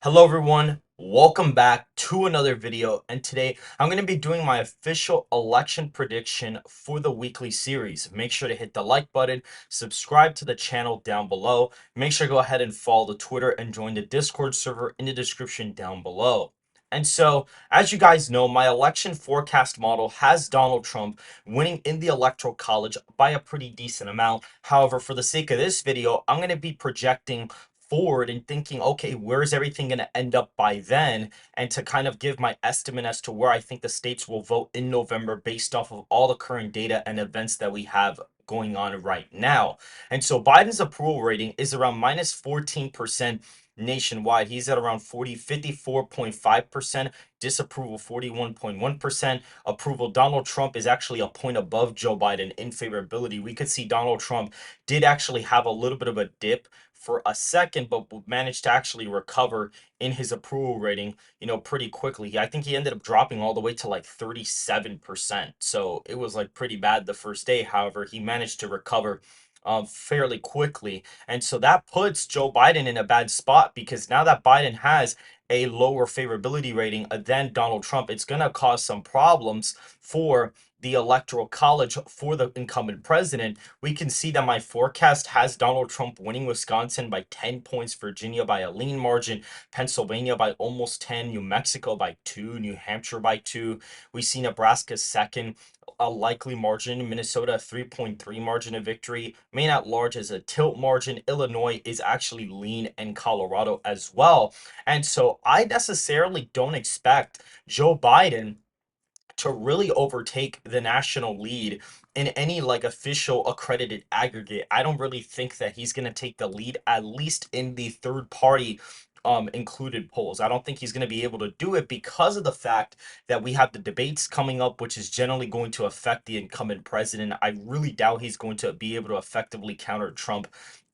Hello everyone, welcome back to another video, and today I'm going to be doing my official election prediction for the weekly series. Make sure to hit the like button, subscribe to the channel down below, make sure to go ahead and follow the Twitter and join the Discord server in the description down below. And so, as you guys know, my election forecast model has Donald Trump winning in the Electoral College by a pretty decent amount. However, for the sake of this video, I'm going to be projecting forward and thinking, okay, where's everything going to end up by then? And to kind of give my estimate as to where I think the states will vote in November based off of all the current data and events that we have going on right now. And so Biden's approval rating is around minus 14% nationwide. He's at around 54.5%, disapproval 41.1%, approval. Donald Trump is actually a point above Joe Biden in favorability. We could see Donald Trump did actually have a little bit of a dip for a second, but managed to actually recover in his approval rating, pretty quickly. I think he ended up dropping all the way to like 37%. So it was like pretty bad the first day. However, he managed to recover fairly quickly. And so that puts Joe Biden in a bad spot because now that Biden has a lower favorability rating than Donald Trump, it's going to cause some problems for the electoral college for the incumbent president. We can see that my forecast has Donald Trump winning Wisconsin by 10 points, Virginia by a lean margin, Pennsylvania by almost 10, New Mexico by 2, New Hampshire by 2. We see Nebraska second, a likely margin, Minnesota 3.3 margin of victory, Maine at large is a tilt margin, Illinois is actually lean, and Colorado as well. And so I necessarily don't expect Joe Biden to really overtake the national lead in any like official accredited aggregate. I don't really think that he's going to take the lead, at least in the third party included polls. I don't think he's going to be able to do it because of the fact that we have the debates coming up, which is generally going to affect the incumbent president. I really doubt he's going to be able to effectively counter Trump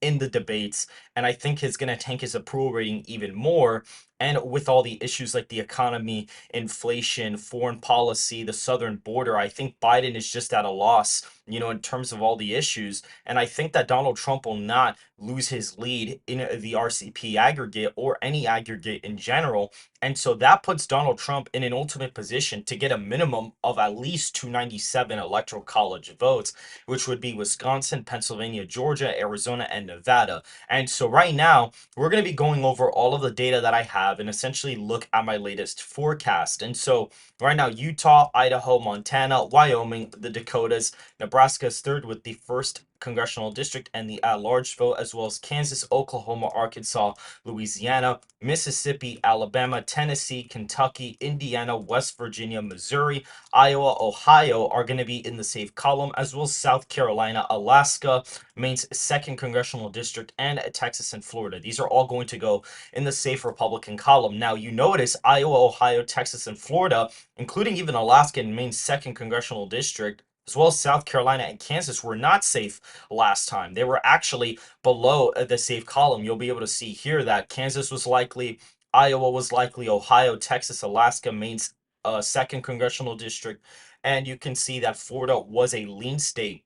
in the debates, and I think he's going to tank his approval rating even more. And with all the issues like the economy, inflation, foreign policy, the southern border, I think Biden is just at a loss, in terms of all the issues. And I think that Donald Trump will not lose his lead in the RCP aggregate or any aggregate in general. And so that puts Donald Trump in an ultimate position to get a minimum of at least 297 electoral college votes, which would be Wisconsin, Pennsylvania, Georgia, Arizona, and Nevada. And so right now, we're going to be going over all of the data that I have and essentially look at my latest forecast. And so right now, Utah, Idaho, Montana, Wyoming, the Dakotas, Nebraska is third with the first congressional district and the at-large vote, as well as Kansas, Oklahoma, Arkansas, Louisiana, Mississippi, Alabama, Tennessee, Kentucky, Indiana, West Virginia, Missouri, Iowa, Ohio are going to be in the safe column, as well as South Carolina, Alaska, Maine's second congressional district, and Texas and Florida. These are all going to go in the safe Republican column. Now, you notice Iowa, Ohio, Texas, and Florida, including even Alaska and Maine's second congressional district, as well as South Carolina and Kansas, were not safe last time. They were actually below the safe column. You'll be able to see here that Kansas was likely, Iowa was likely, Ohio, Texas, Alaska, Maine's second congressional district, and you can see that Florida was a lean state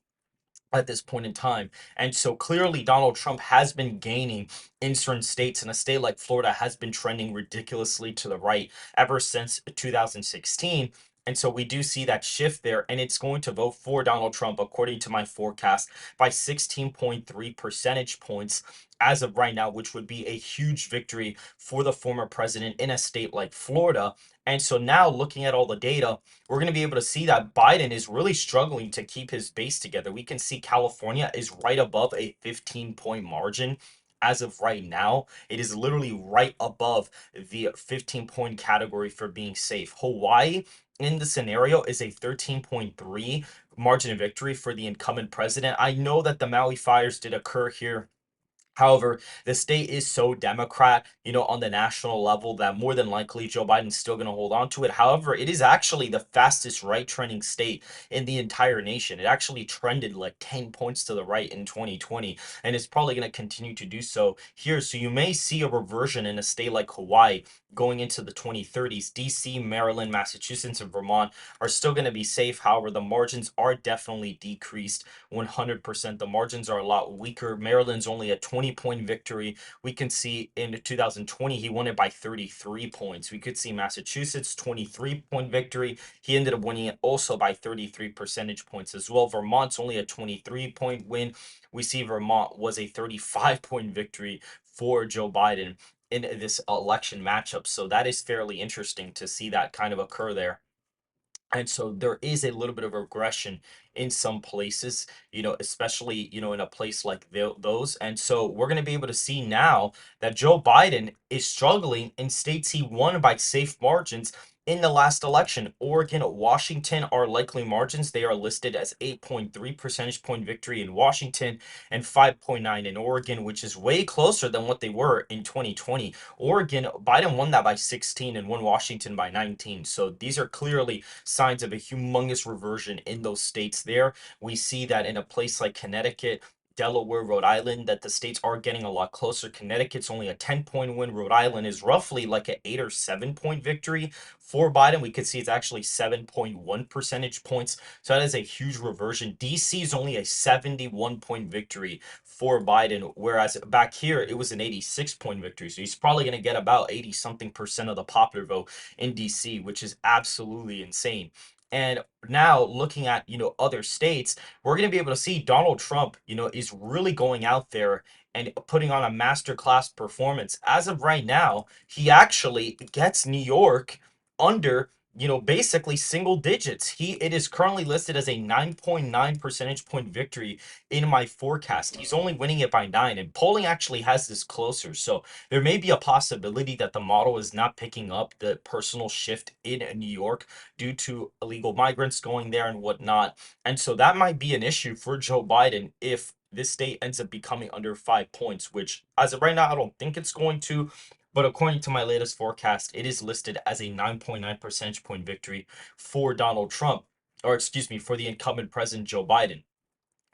at this point in time. And so clearly Donald Trump has been gaining in certain states, and a state like Florida has been trending ridiculously to the right ever since 2016. And so we do see that shift there, and it's going to vote for Donald Trump, according to my forecast, by 16.3 percentage points as of right now, which would be a huge victory for the former president in a state like Florida. And so now, looking at all the data, we're going to be able to see that Biden is really struggling to keep his base together. We can see California is right above a 15-point margin as of right now. It is literally right above the 15-point category for being safe. Hawaii in the scenario is a 13.3 margin of victory for the incumbent president. I know that the Maui fires did occur here. However, the state is so Democrat, on the national level, that more than likely Joe Biden's still going to hold on to it. However, it is actually the fastest right trending state in the entire nation. It actually trended like 10 points to the right in 2020, and it's probably going to continue to do so here. So you may see a reversion in a state like Hawaii going into the 2030s. DC, Maryland, Massachusetts, and Vermont are still going to be safe. However, the margins are definitely decreased 100%. The margins are a lot weaker. Maryland's only at 20 20-point victory. We can see in 2020, he won it by 33 points. We could see Massachusetts, 23-point victory. He ended up winning it also by 33 percentage points as well. Vermont's only a 23-point win. We see Vermont was a 35-point victory for Joe Biden in this election matchup. So that is fairly interesting to see that kind of occur there. And so there is a little bit of regression in some places, especially, in a place like those. And so we're going to be able to see now that Joe Biden is struggling in states he won by safe margins in the last election. Oregon, Washington are likely margins. They are listed as 8.3 percentage point victory in Washington and 5.9 in Oregon, which is way closer than what they were in 2020. Oregon, Biden won that by 16 and won Washington by 19. So these are clearly signs of a humongous reversion in those states there. We see that in a place like Connecticut, Delaware, Rhode Island, that the states are getting a lot closer. Connecticut's only a 10-point win. Rhode Island is roughly like an 8 or 7-point victory for Biden. We could see it's actually 7.1 percentage points. So that is a huge reversion. DC is only a 71-point victory for Biden, whereas back here it was an 86-point victory. So he's probably going to get about 80 something percent of the popular vote in DC, which is absolutely insane. And now looking at, other states, we're going to be able to see Donald Trump, is really going out there and putting on a masterclass performance. As of right now, he actually gets New York under, basically single digits. It is currently listed as a 9.9 percentage point victory in my forecast. He's only winning it by 9, and polling actually has this closer. So there may be a possibility that the model is not picking up the personal shift in New York due to illegal migrants going there and whatnot. And so that might be an issue for Joe Biden if this state ends up becoming under 5 points, which as of right now, I don't think it's going to. But according to my latest forecast, it is listed as a 9.9 percentage point victory for Donald Trump, or excuse me, for the incumbent president Joe Biden.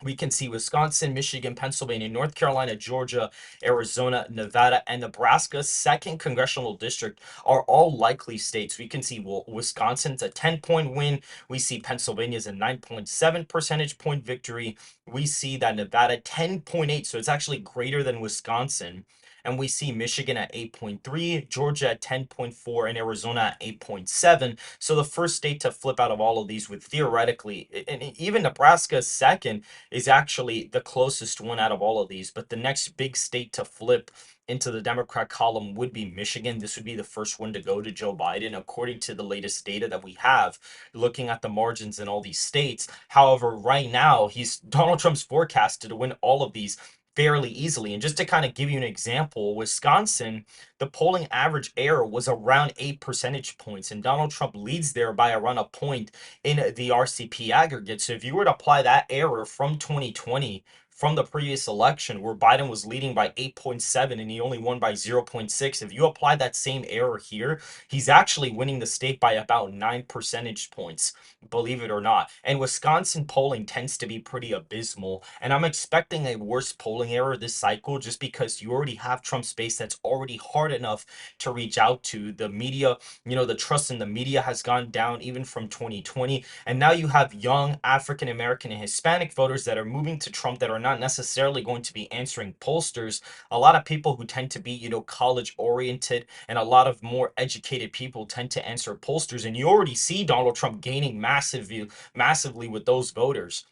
We can see Wisconsin, Michigan, Pennsylvania, North Carolina, Georgia, Arizona, Nevada, and Nebraska's second congressional district are all likely states. We can see Wisconsin's a 10-point win. We see Pennsylvania's a 9.7 percentage point victory. We see that Nevada 10.8, so it's actually greater than Wisconsin. And we see Michigan at 8.3, Georgia at 10.4, and Arizona at 8.7. So the first state to flip out of all of these would theoretically, and even Nebraska's second, is actually the closest one out of all of these. But the next big state to flip into the Democrat column would be Michigan. This would be the first one to go to Joe Biden, according to the latest data that we have, looking at the margins in all these states. However, right now, Donald Trump's forecasted to win all of these fairly easily. And just to kind of give you an example, Wisconsin, the polling average error was around 8 percentage points, and Donald Trump leads there by around a point in the RCP aggregate. So if you were to apply that error from 2020, from the previous election where Biden was leading by 8.7 and he only won by 0.6, if you apply that same error here, he's actually winning the state by about 9 percentage points, believe it or not. And Wisconsin polling tends to be pretty abysmal, and I'm expecting a worse polling error this cycle just because you already have Trump's base that's already hard enough to reach out to. The media, the trust in the media has gone down even from 2020. And now you have young African American and Hispanic voters that are moving to Trump that are not necessarily going to be answering pollsters. A lot of people who tend to be, college oriented, and a lot of more educated people tend to answer pollsters. And you already see Donald Trump gaining massively with those voters.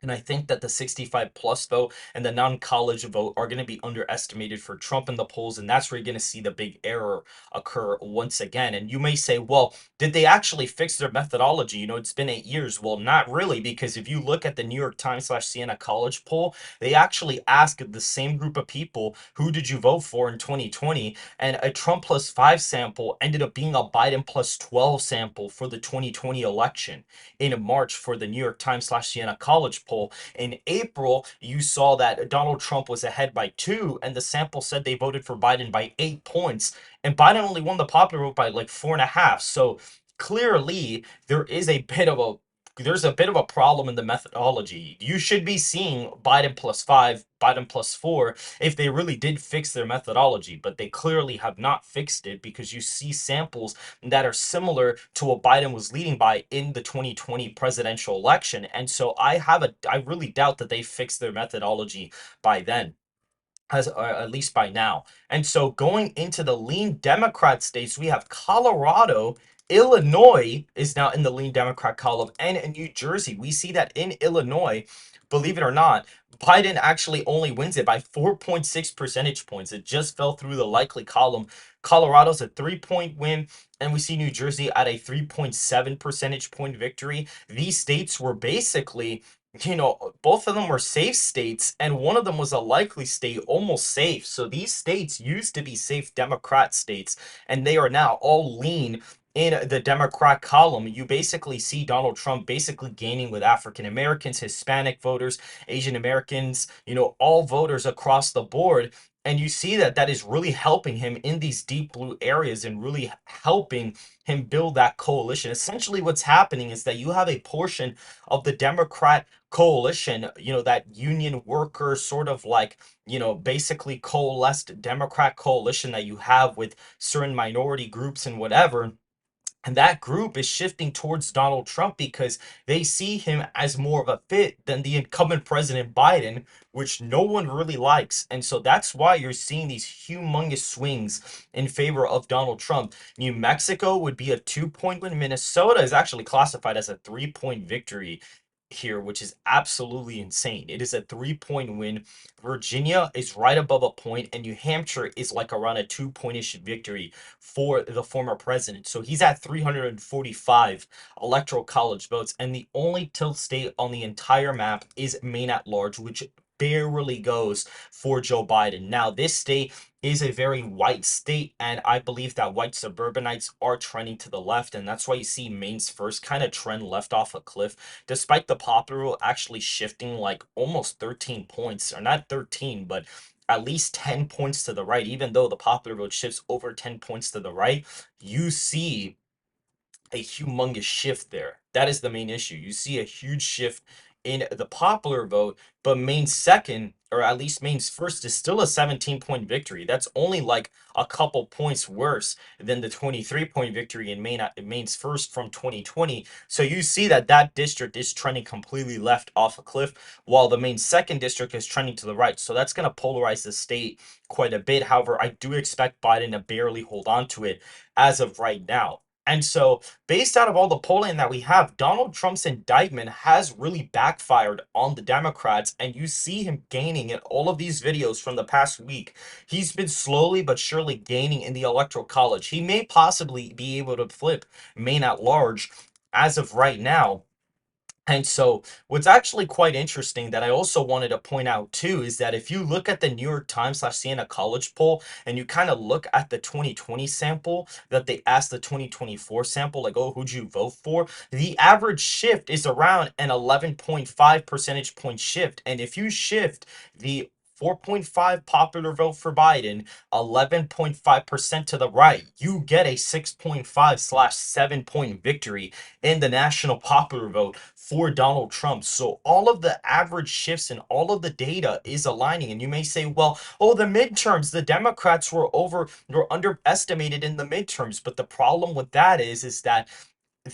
And I think that the 65 plus vote and the non-college vote are going to be underestimated for Trump in the polls. And that's where you're going to see the big error occur once again. And you may say, well, did they actually fix their methodology? It's been 8 years. Well, not really, because if you look at the New York Times / Siena College poll, they actually asked the same group of people, who did you vote for in 2020? And a Trump +5 sample ended up being a Biden +12 sample for the 2020 election in March for the New York Times / Siena College poll. In April, you saw that Donald Trump was ahead by 2, and the sample said they voted for Biden by 8 points. And Biden only won the popular vote by like 4.5. So clearly, there's a bit of a problem in the methodology. You should be seeing Biden +5, Biden +4 if they really did fix their methodology, but they clearly have not fixed it because you see samples that are similar to what Biden was leading by in the 2020 presidential election. And so I really doubt that they fixed their methodology by then. as at least by now. And so going into the lean Democrat states, we have Colorado. Illinois is now in the lean Democrat column, and in New Jersey. We see that in Illinois, believe it or not, Biden actually only wins it by 4.6 percentage points. It just fell through the likely column. Colorado's a 3-point win, and we see New Jersey at a 3.7 percentage point victory. These states were basically, both of them were safe states, and one of them was a likely state, almost safe. So these states used to be safe Democrat states, and they are now all lean in the Democrat column. You basically see Donald Trump basically gaining with African Americans, Hispanic voters, Asian Americans, all voters across the board. And you see that that is really helping him in these deep blue areas and really helping him build that coalition. Essentially, what's happening is that you have a portion of the Democrat coalition, that union worker sort of like, basically coalesced Democrat coalition that you have with certain minority groups and whatever. And that group is shifting towards Donald Trump because they see him as more of a fit than the incumbent President Biden, which no one really likes. And so that's why you're seeing these humongous swings in favor of Donald Trump. New Mexico would be a 2-point win. Minnesota is actually classified as a 3-point victory here, which is absolutely insane. It is a 3-point win. Virginia is right above a point, and New Hampshire is like around a 2-point-ish victory for the former president. So he's at 345 electoral college votes, and the only tilt state on the entire map is Maine at large, which barely goes for Joe Biden. Now, this state is a very white state, and I believe that white suburbanites are trending to the left, and that's why you see Maine's first kind of trend left off a cliff, despite the popular vote actually shifting like almost 13 points, or not 13, but at least 10 points to the right. Even though the popular vote shifts over 10 points to the right, you see a humongous shift there. That is the main issue. You see a huge shift in the popular vote, but Maine's second, or at least Maine's first, is still a 17-point victory. That's only like a couple points worse than the 23-point victory in Maine's first from 2020. So you see that that district is trending completely left off a cliff, while the Maine second district is trending to the right. So that's going to polarize the state quite a bit. However, I do expect Biden to barely hold on to it as of right now. And so, based out of all the polling that we have, Donald Trump's indictment has really backfired on the Democrats, and you see him gaining in all of these videos from the past week. He's been slowly but surely gaining in the Electoral College. He may possibly be able to flip Maine at large as of right now. And so, what's actually quite interesting that I also wanted to point out too is that if you look at the New York Times / Siena College poll and you kind of look at the 2020 sample that they asked the 2024 sample, like, oh, who'd you vote for? The average shift is around an 11.5 percentage point shift. And if you shift the 4.5 popular vote for Biden, 11.5% to the right, you get a 6.5/7 point victory in the national popular vote for Donald Trump. So all of the average shifts and all of the data is aligning. And you may say, well, oh, the midterms, the Democrats were underestimated in the midterms. But the problem with that is that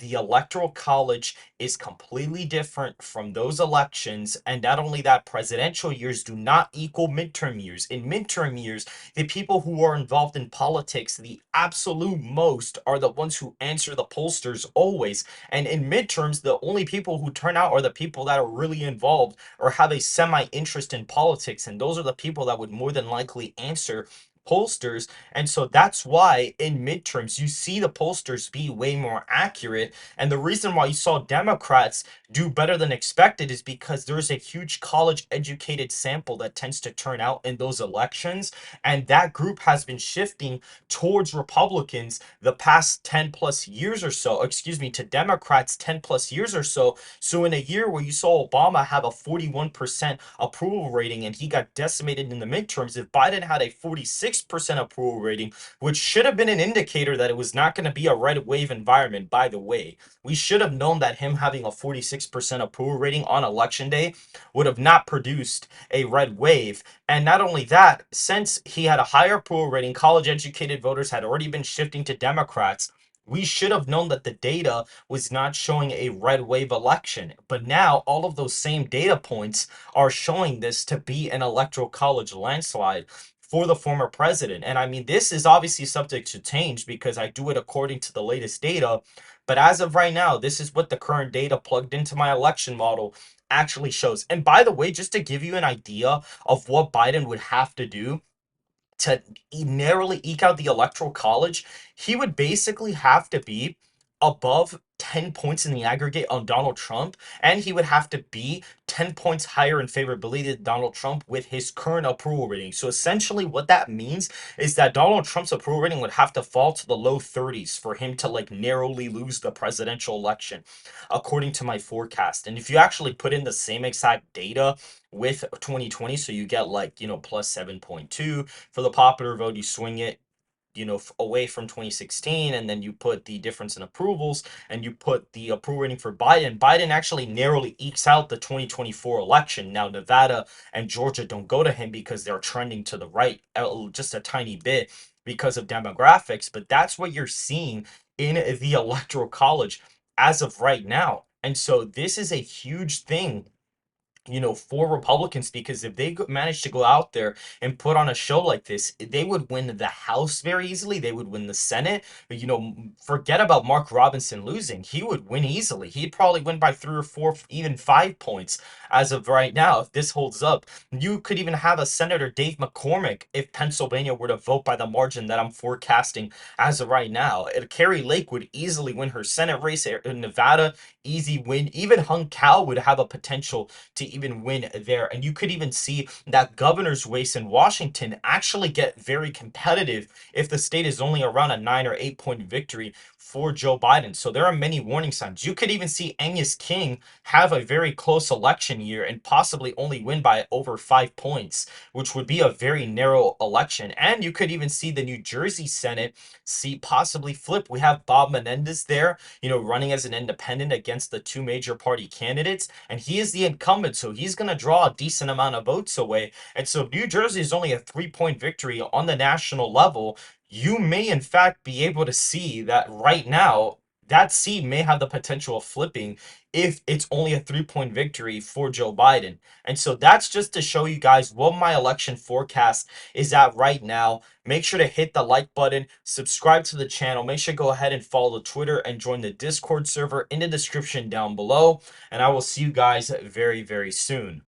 the electoral college is completely different from those elections. And not only that, presidential years do not equal midterm years. In midterm years, the people who are involved in politics, the absolute most, are the ones who answer the pollsters always. And in midterms, the only people who turn out are the people that are really involved or have a semi-interest in politics. And those are the people that would more than likely answer pollsters. And so that's why in midterms you see the pollsters be way more accurate. And the reason why you saw Democrats do better than expected is because there's a huge college educated sample that tends to turn out in those elections, and that group has been shifting towards Republicans the past 10 plus years or so, excuse me, to Democrats 10 plus years or so. So in a year where you saw Obama have a 41% approval rating and he got decimated in the midterms, if Biden had a 46% approval rating, which should have been an indicator that it was not going to be a red wave environment, by the way. We should have known that him having a 46% approval rating on election day would have not produced a red wave. And not only that, since he had a higher approval rating, college educated voters had already been shifting to Democrats. We should have known that the data was not showing a red wave election. But now all of those same data points are showing this to be an electoral college landslide for the former president. And I mean, this is obviously subject to change because I do it according to the latest data. But as of right now, this is what the current data plugged into my election model actually shows. And by the way, just to give you an idea of what Biden would have to do to narrowly eke out the electoral college, he would basically have to be above 10 points in the aggregate on Donald Trump, and he would have to be 10 points higher in favorability than Donald Trump with his current approval rating. So essentially what that means is that Donald Trump's approval rating would have to fall to the low 30s for him to like narrowly lose the presidential election, according to my forecast. And if you actually put in the same exact data with 2020, so you get like, plus 7.2 for the popular vote, you swing it, away from 2016, and then you put the difference in approvals and you put the approval rating for Biden actually narrowly ekes out the 2024 election. Now Nevada and Georgia don't go to him because they're trending to the right just a tiny bit because of demographics, but that's what you're seeing in the electoral college as of right now. And so this is a huge thing, for Republicans, because if they manage to go out there and put on a show like this, they would win the House very easily. They would win the Senate. But, forget about Mark Robinson losing. He would win easily. He'd probably win by 3 or 4, even 5 points as of right now if this holds up. You could even have a Senator Dave McCormick if Pennsylvania were to vote by the margin that I'm forecasting as of right now. Carrie Lake would easily win her Senate race in Nevada. Easy win. Even Hung Cao would have a potential to even win there. And you could even see that governor's race in Washington actually get very competitive if the state is only around a 9 or 8 point victory for Joe Biden. So there are many warning signs. You could even see Angus King have a very close election year and possibly only win by over 5 points, which would be a very narrow election. And you could even see the New Jersey Senate seat possibly flip. We have Bob Menendez there, running as an independent against the two major party candidates, and he is the incumbent, so he's going to draw a decent amount of votes away. And so New Jersey is only a 3 point victory on the national level. You may in fact be able to see that right now that seat may have the potential of flipping if it's only a 3 point victory for Joe Biden. And so that's just to show you guys what my election forecast is at right now. Make sure to hit the like button, subscribe to the channel. Make sure to go ahead and follow the Twitter and join the Discord server in the description down below. And I will see you guys very, very soon.